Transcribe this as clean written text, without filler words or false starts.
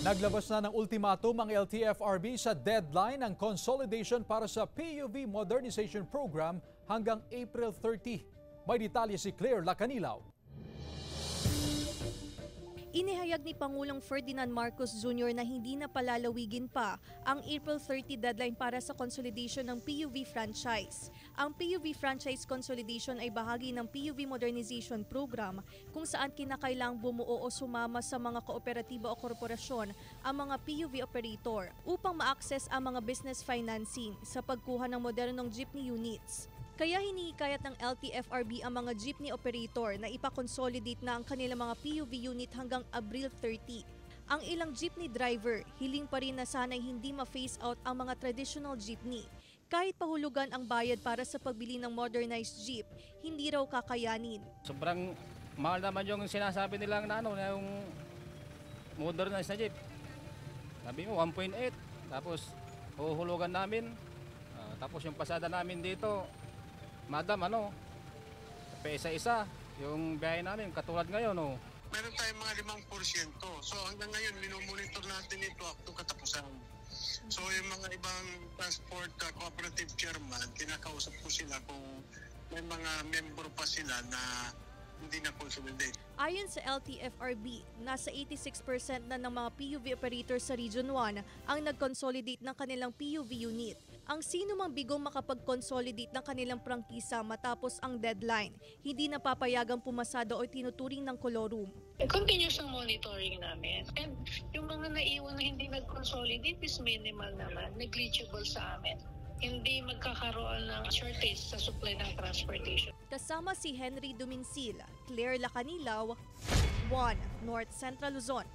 Naglabas na ng ultimatum ang LTFRB sa deadline ng consolidation para sa PUV Modernization Program hanggang April 30. May detalye si Claire Lacanilaw. Inihayag ni Pangulong Ferdinand Marcos Jr. na hindi na palalawigin pa ang April 30 deadline para sa consolidation ng PUV franchise. Ang PUV franchise consolidation ay bahagi ng PUV Modernization Program kung saan kinakailang bumuo o sumama sa mga kooperatiba o korporasyon ang mga PUV operator upang ma-access ang mga business financing sa pagkuha ng modernong jeepney units. Kaya hinihikayat ng LTFRB ang mga jeepney operator na ipakonsolidate na ang kanilang mga PUV unit hanggang Abril 30. Ang ilang jeepney driver, hiling pa rin na sana'y hindi ma-phase out ang mga traditional jeepney. Kahit pahulugan ang bayad para sa pagbili ng modernized jeep, hindi raw kakayanin. Sobrang mahal naman yung sinasabi nilang na yung modernized na jeep. Sabi mo 1.8, tapos huhulugan namin, tapos yung pasada namin dito, madam, isa-isa, yung biyahe namin, katulad ngayon, Meron tayong mga 5%. So hanggang ngayon, minomonitor natin ito up to katapusan. So yung mga ibang transport cooperative chairman, kinakausap ko sila kung may mga member pa sila na hindi na consolidate. Ayon sa LTFRB, nasa 86% na ng mga PUV operators sa Region 1 ang nag-consolidate ng kanilang PUV unit. Ang sino mang bigong makapag-consolidate ng kanilang prangkisa matapos ang deadline, hindi napapayagang pumasada o tinuturing ng kolorum. Continuous ang monitoring namin. And yung mga naiwan na hindi nag-consolidate is minimal naman, negligible sa amin. Hindi magkakaroon ng shortage sa supply ng transportation. Kasama si Henry Dumincil, Claire Lacanilaw, 1 North Central Luzon.